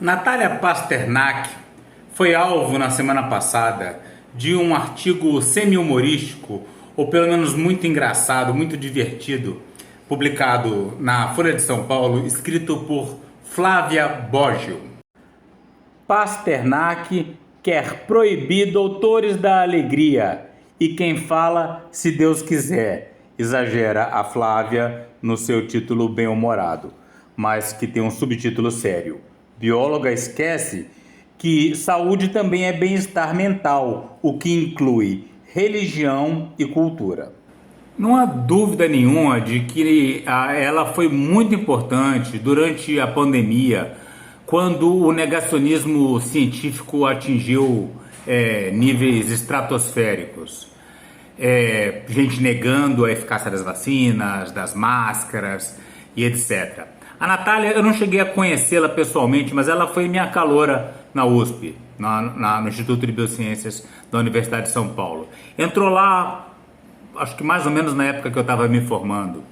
Natália Pasternak foi alvo na semana passada de um artigo semi-humorístico, ou pelo menos muito engraçado, muito divertido, publicado na Folha de São Paulo, escrito por Flávia Boggio. Pasternak quer proibir doutores da alegria e quem fala, se Deus quiser, exagera a Flávia no seu título bem-humorado, mas que tem um subtítulo sério. Bióloga esquece que saúde também é bem-estar mental, o que inclui religião e cultura. Não há dúvida nenhuma de que ela foi muito importante durante a pandemia, quando o negacionismo científico atingiu níveis estratosféricos. Gente negando a eficácia das vacinas, das máscaras e etc. A Natália, eu não cheguei a conhecê-la pessoalmente, mas ela foi minha caloura na USP, no Instituto de Biociências da Universidade de São Paulo. Entrou lá, acho que mais ou menos na época que eu estava me formando.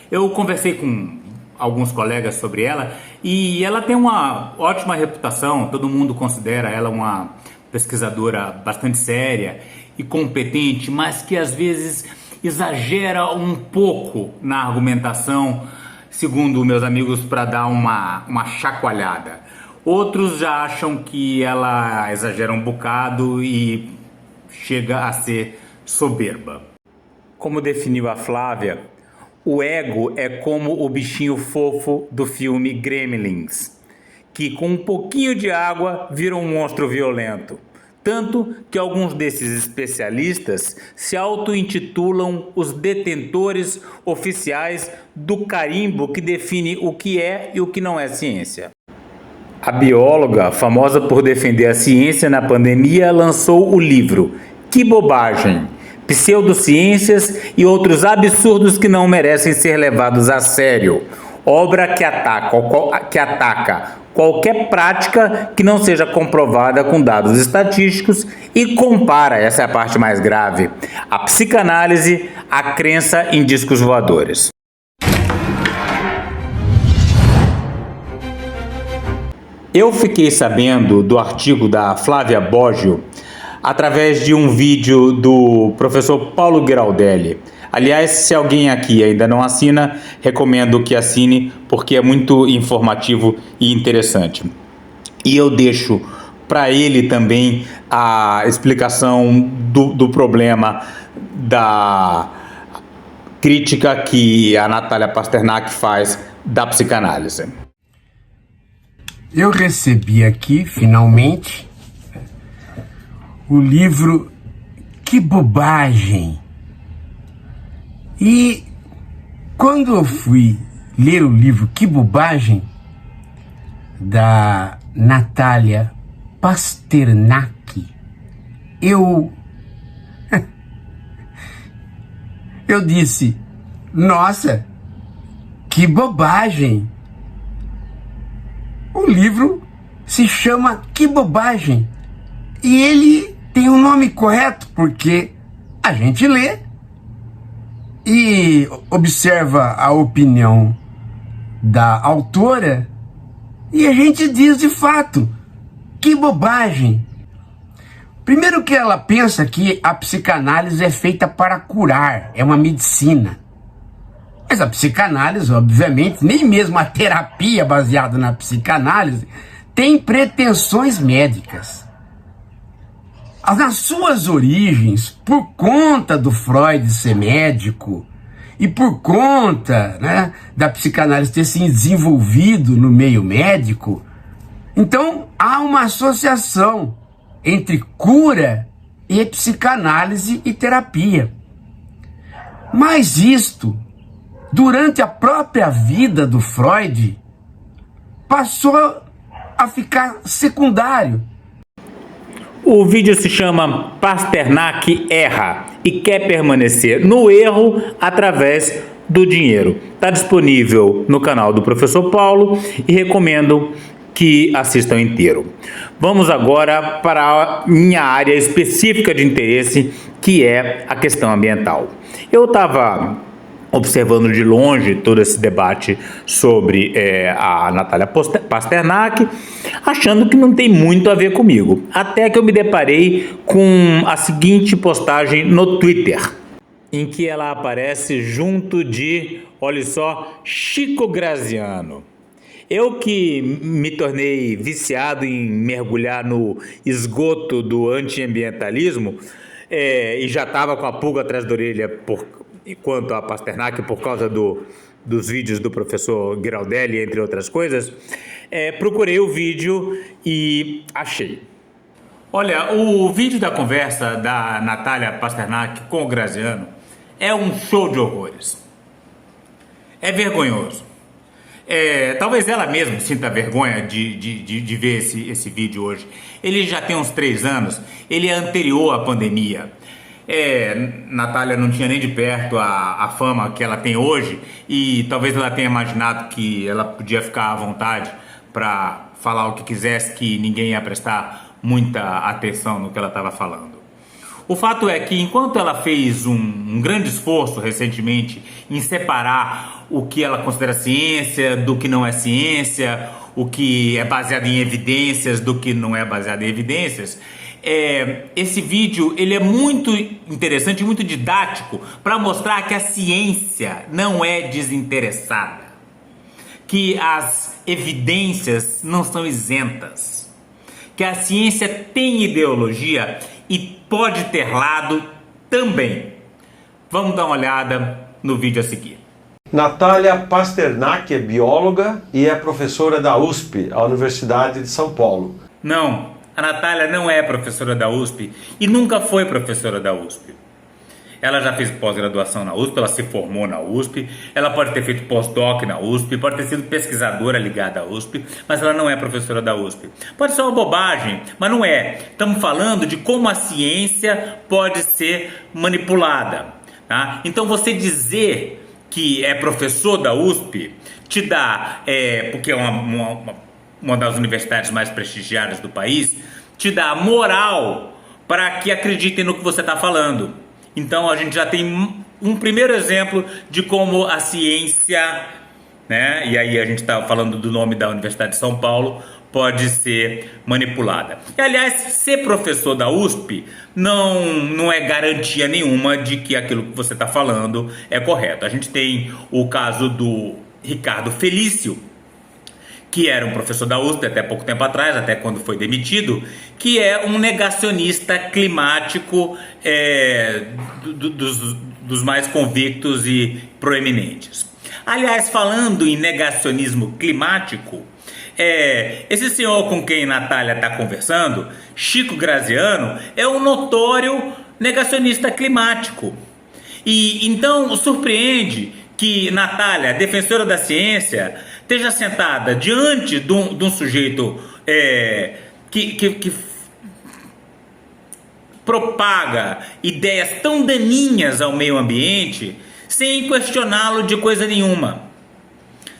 Eu conversei com alguns colegas sobre ela e ela tem uma ótima reputação, todo mundo considera ela uma pesquisadora bastante séria e competente, mas que às vezes exagera um pouco na argumentação, segundo meus amigos, para dar uma chacoalhada. Outros já acham que ela exagera um bocado e chega a ser soberba. Como definiu a Flávia, o ego é como o bichinho fofo do filme Gremlins, que com um pouquinho de água vira um monstro violento. Tanto que alguns desses especialistas se auto-intitulam os detentores oficiais do carimbo que define o que é e o que não é ciência. A bióloga, famosa por defender a ciência na pandemia, lançou o livro Que Bobagem! Pseudociências e outros absurdos que não merecem ser levados a sério. Obra que ataca qualquer prática que não seja comprovada com dados estatísticos e compara, essa é a parte mais grave, a psicanálise à crença em discos voadores. Eu fiquei sabendo do artigo da Flávia Boggio através de um vídeo do professor Paulo Giraldelli. Aliás, se alguém aqui ainda não assina, recomendo que assine, porque é muito informativo e interessante. E eu deixo para ele também a explicação do problema da crítica que a Natália Pasternak faz da psicanálise. Eu recebi aqui, finalmente, o livro Que Bobagem! E quando eu fui ler o livro Que Bobagem, da Natália Pasternak, eu disse, nossa, que bobagem! O livro se chama Que Bobagem! E ele tem um nome correto, porque a gente lê e observa a opinião da autora e a gente diz de fato, que bobagem. Primeiro que ela pensa que a psicanálise é feita para curar, é uma medicina. Mas a psicanálise, obviamente, nem mesmo a terapia baseada na psicanálise, tem pretensões médicas. Nas suas origens, por conta do Freud ser médico e por conta, da psicanálise ter se desenvolvido no meio médico, então há uma associação entre cura e psicanálise e terapia. Mas isto, durante a própria vida do Freud, passou a ficar secundário. O vídeo se chama Pasternak Erra e quer permanecer no erro através do dinheiro. Está disponível no canal do Professor Paulo e recomendo que assistam inteiro. Vamos agora para a minha área específica de interesse, que é a questão ambiental. Eu estava observando de longe todo esse debate sobre a Natália Pasternak, achando que não tem muito a ver comigo. Até que eu me deparei com a seguinte postagem no Twitter, em que ela aparece junto de, olha só, Chico Graziano. Eu que me tornei viciado em mergulhar no esgoto do antiambientalismo e já estava com a pulga atrás da orelha quanto a Pasternak por causa dos vídeos do professor Giraldelli, entre outras coisas, procurei o vídeo e achei. Olha, o vídeo da conversa da Natália Pasternak com o Graziano é um show de horrores. É vergonhoso. Talvez ela mesma sinta vergonha de ver esse vídeo hoje. Ele já tem uns 3 anos, ele é anterior à pandemia. Natália não tinha nem de perto a fama que ela tem hoje e talvez ela tenha imaginado que ela podia ficar à vontade para falar o que quisesse, que ninguém ia prestar muita atenção no que ela estava falando. O fato é que enquanto ela fez um grande esforço recentemente em separar o que ela considera ciência do que não é ciência, o que é baseado em evidências do que não é baseado em evidências, esse vídeo ele é muito interessante, muito didático para mostrar que a ciência não é desinteressada, que as evidências não são isentas, que a ciência tem ideologia e pode ter lado também. Vamos dar uma olhada no vídeo a seguir. Natália Pasternak é bióloga e é professora da USP, a Universidade de São Paulo. Não, a Natália não é professora da USP e nunca foi professora da USP. Ela já fez pós-graduação na USP, ela se formou na USP, ela pode ter feito pós-doc na USP, pode ter sido pesquisadora ligada à USP, mas ela não é professora da USP. Pode ser uma bobagem, mas não é. Estamos falando de como a ciência pode ser manipulada. Tá? Então você dizer que é professor da USP te dá, porque é uma das universidades mais prestigiadas do país, te dá moral para que acreditem no que você está falando. Então a gente já tem um primeiro exemplo de como a ciência, né, e aí a gente está falando do nome da Universidade de São Paulo, pode ser manipulada. E, aliás, ser professor da USP não é garantia nenhuma de que aquilo que você está falando é correto. A gente tem o caso do Ricardo Felício, que era um professor da USP até pouco tempo atrás, até quando foi demitido, que é um negacionista climático dos mais convictos e proeminentes. Aliás, falando em negacionismo climático, esse senhor com quem Natália está conversando, Chico Graziano, é um notório negacionista climático. E então surpreende que Natália, defensora da ciência, esteja sentada diante de um sujeito que propaga ideias tão daninhas ao meio ambiente sem questioná-lo de coisa nenhuma,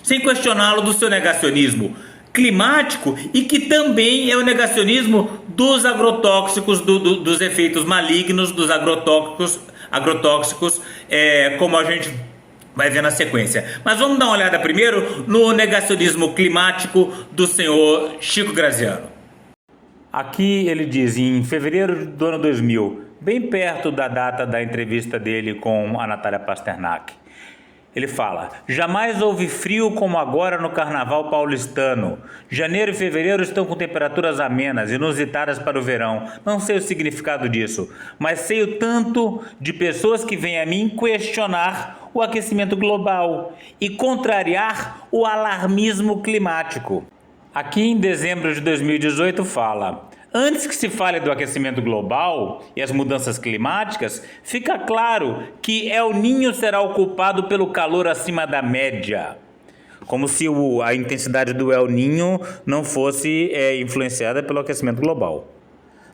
sem questioná-lo do seu negacionismo climático e que também é o negacionismo dos agrotóxicos, dos efeitos malignos dos agrotóxicos, como a gente vai ver na sequência. Mas vamos dar uma olhada primeiro no negacionismo climático do senhor Chico Graziano. Aqui ele diz, em fevereiro do ano 2000, bem perto da data da entrevista dele com a Natália Pasternak, ele fala: jamais houve frio como agora no carnaval paulistano. Janeiro e fevereiro estão com temperaturas amenas, inusitadas para o verão. Não sei o significado disso, mas sei o tanto de pessoas que vêm a mim questionar o aquecimento global e contrariar o alarmismo climático. Aqui em dezembro de 2018 fala: antes que se fale do aquecimento global e as mudanças climáticas, fica claro que El Niño será o culpado pelo calor acima da média. Como se a intensidade do El Niño não fosse influenciada pelo aquecimento global.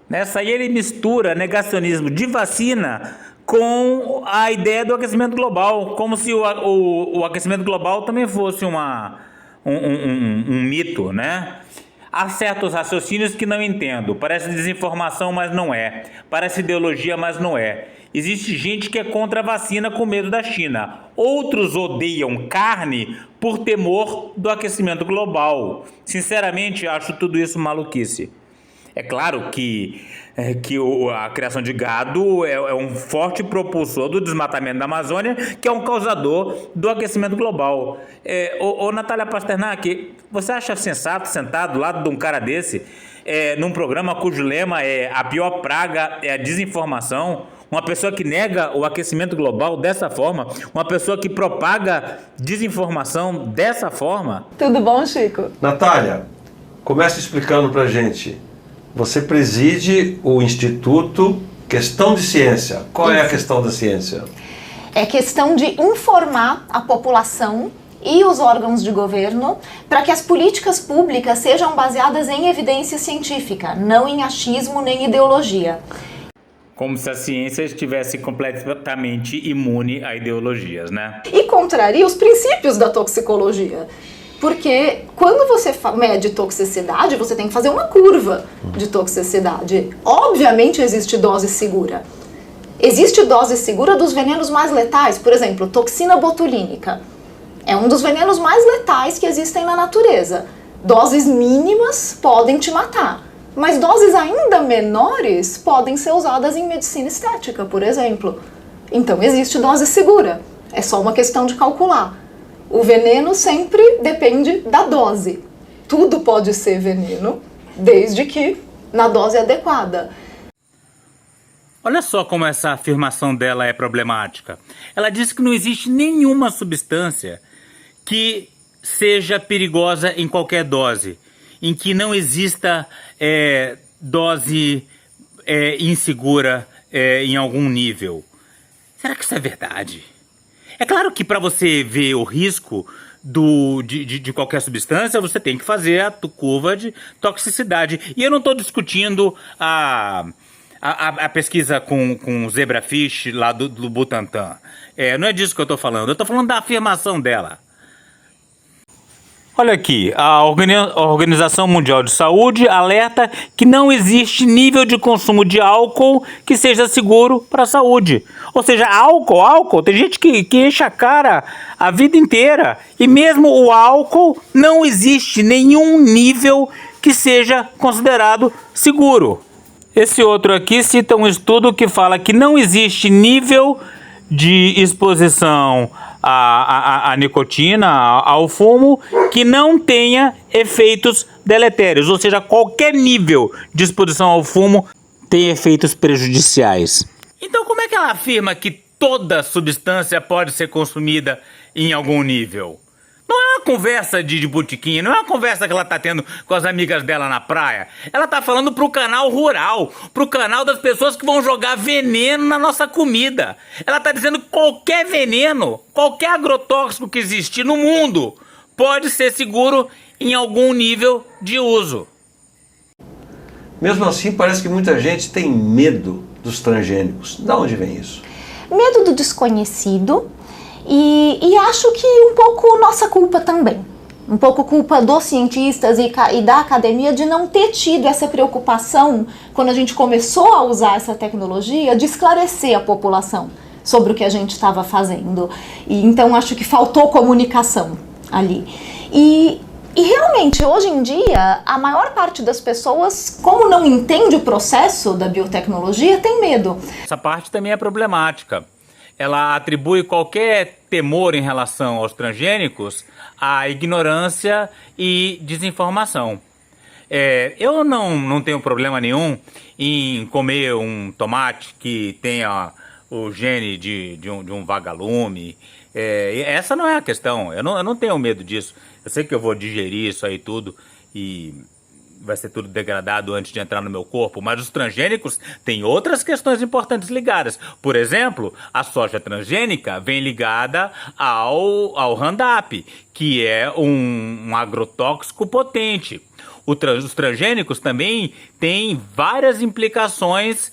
Nessa aí ele mistura negacionismo de vacina com a ideia do aquecimento global, como se o aquecimento global também fosse um mito, né? Há certos raciocínios que não entendo. Parece desinformação, mas não é. Parece ideologia, mas não é. Existe gente que é contra a vacina com medo da China. Outros odeiam carne por temor do aquecimento global. Sinceramente, acho tudo isso maluquice. É claro que a criação de gado é um forte propulsor do desmatamento da Amazônia, que é um causador do aquecimento global. Natália Pasternak, você acha sensato sentar do lado de um cara desse, num programa cujo lema é a pior praga é a desinformação? Uma pessoa que nega o aquecimento global dessa forma, uma pessoa que propaga desinformação dessa forma? Tudo bom, Chico? Natália, começa explicando pra gente. Você preside o Instituto Questão de Ciência. Qual é a questão da ciência? É questão de informar a população e os órgãos de governo para que as políticas públicas sejam baseadas em evidência científica, não em achismo nem ideologia. Como se a ciência estivesse completamente imune a ideologias, né? E contraria os princípios da toxicologia. Porque quando você mede toxicidade, você tem que fazer uma curva de toxicidade. Obviamente existe dose segura. Existe dose segura dos venenos mais letais, por exemplo, toxina botulínica. É um dos venenos mais letais que existem na natureza. Doses mínimas podem te matar, mas doses ainda menores podem ser usadas em medicina estética, por exemplo. Então existe dose segura, é só uma questão de calcular. O veneno sempre depende da dose. Tudo pode ser veneno, desde que na dose adequada. Olha só como essa afirmação dela é problemática. Ela diz que não existe nenhuma substância que seja perigosa em qualquer dose, em que não exista dose insegura em algum nível. Será que isso é verdade? É claro que para você ver o risco de qualquer substância, você tem que fazer a curva de toxicidade. E eu não estou discutindo a pesquisa com zebrafish lá do Butantan. Não é disso que eu estou falando. Eu estou falando da afirmação dela. Olha aqui, a Organização Mundial de Saúde alerta que não existe nível de consumo de álcool que seja seguro para a saúde. Ou seja, álcool, tem gente que enche a cara a vida inteira. E mesmo o álcool, não existe nenhum nível que seja considerado seguro. Esse outro aqui cita um estudo que fala que não existe nível de exposição à nicotina, ao fumo, que não tenha efeitos deletérios. Ou seja, qualquer nível de exposição ao fumo tem efeitos prejudiciais. Então como é que ela afirma que toda substância pode ser consumida em algum nível? Não é uma conversa de botequim, não é uma conversa que ela tá tendo com as amigas dela na praia. Ela tá falando pro canal rural, pro canal das pessoas que vão jogar veneno na nossa comida. Ela tá dizendo que qualquer veneno, qualquer agrotóxico que existir no mundo pode ser seguro em algum nível de uso. Mesmo assim, parece que muita gente tem medo dos transgênicos. De onde vem isso? Medo do desconhecido. E acho que um pouco nossa culpa também. Um pouco culpa dos cientistas e da academia de não ter tido essa preocupação, quando a gente começou a usar essa tecnologia, de esclarecer a população sobre o que a gente estava fazendo. E então acho que faltou comunicação ali. E realmente, hoje em dia, a maior parte das pessoas, como não entende o processo da biotecnologia, tem medo. Essa parte também é problemática. Ela atribui qualquer temor em relação aos transgênicos à ignorância e desinformação. Eu não tenho problema nenhum em comer um tomate que tenha o gene de um vagalume. Essa não é a questão. Eu não tenho medo disso. Eu sei que eu vou digerir isso aí tudo e vai ser tudo degradado antes de entrar no meu corpo, mas os transgênicos têm outras questões importantes ligadas. Por exemplo, a soja transgênica vem ligada ao Roundup, que é um agrotóxico potente. os transgênicos também têm várias implicações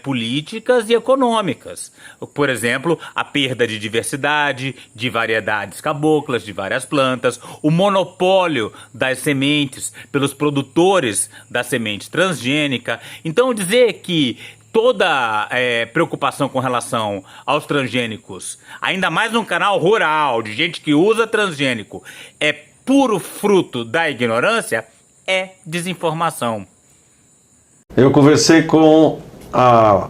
políticas e econômicas. Por exemplo, a perda de diversidade, de variedades caboclas, de várias plantas, o monopólio das sementes pelos produtores da semente transgênica. Então, dizer que toda preocupação com relação aos transgênicos, ainda mais num canal rural, de gente que usa transgênico, é puro fruto da ignorância, é desinformação. Eu conversei com a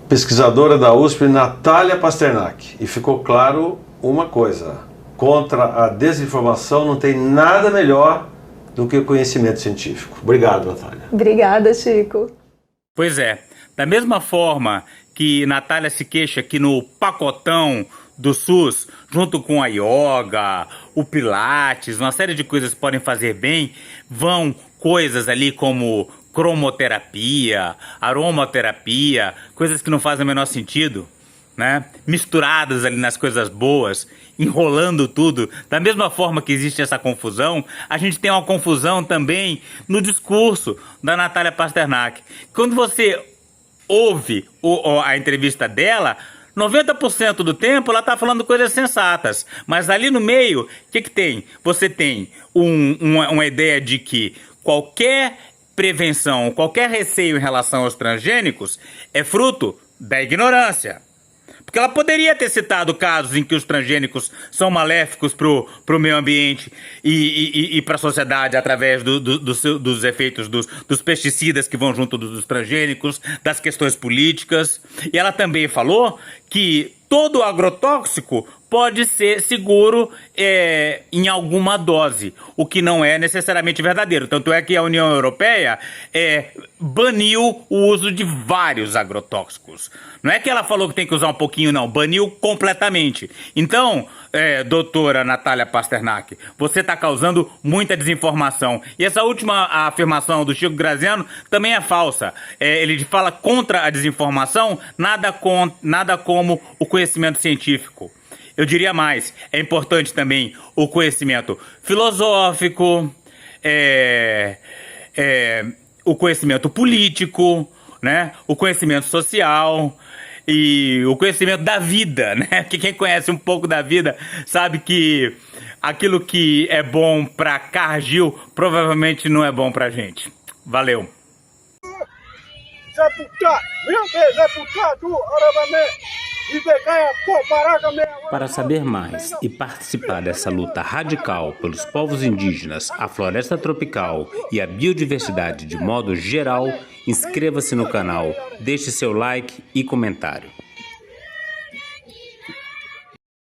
pesquisadora da USP, Natália Pasternak, e ficou claro uma coisa: contra a desinformação não tem nada melhor do que o conhecimento científico. Obrigado, Natália. Obrigada, Chico. Pois é. Da mesma forma que Natália se queixa que no pacotão do SUS, junto com a yoga, o pilates, uma série de coisas que podem fazer bem, vão coisas ali como cromoterapia, aromaterapia, coisas que não fazem o menor sentido, né? Misturadas ali nas coisas boas, enrolando tudo. Da mesma forma que existe essa confusão, a gente tem uma confusão também no discurso da Natália Pasternak. Quando você ouve a entrevista dela, 90% do tempo ela está falando coisas sensatas, mas ali no meio, o que tem? Você tem uma ideia de que qualquer prevenção, qualquer receio em relação aos transgênicos é fruto da ignorância. Porque ela poderia ter citado casos em que os transgênicos são maléficos pro meio ambiente e para a sociedade através dos efeitos dos pesticidas que vão junto dos transgênicos, das questões políticas. E ela também falou que todo agrotóxico pode ser seguro em alguma dose, o que não é necessariamente verdadeiro. Tanto é que a União Europeia baniu o uso de vários agrotóxicos. Não é que ela falou que tem que usar um pouquinho, não. Baniu completamente. Então, doutora Natália Pasternak, você está causando muita desinformação. E essa última afirmação do Chico Graziano também é falsa. Ele fala contra a desinformação, nada como o conhecimento científico. Eu diria mais, é importante também o conhecimento filosófico, o conhecimento político, né? O conhecimento social e o conhecimento da vida, né? Que quem conhece um pouco da vida sabe que aquilo que é bom para Cargill provavelmente não é bom pra gente. Valeu! Para saber mais e participar dessa luta radical pelos povos indígenas, a floresta tropical e a biodiversidade de modo geral, inscreva-se no canal, deixe seu like e comentário.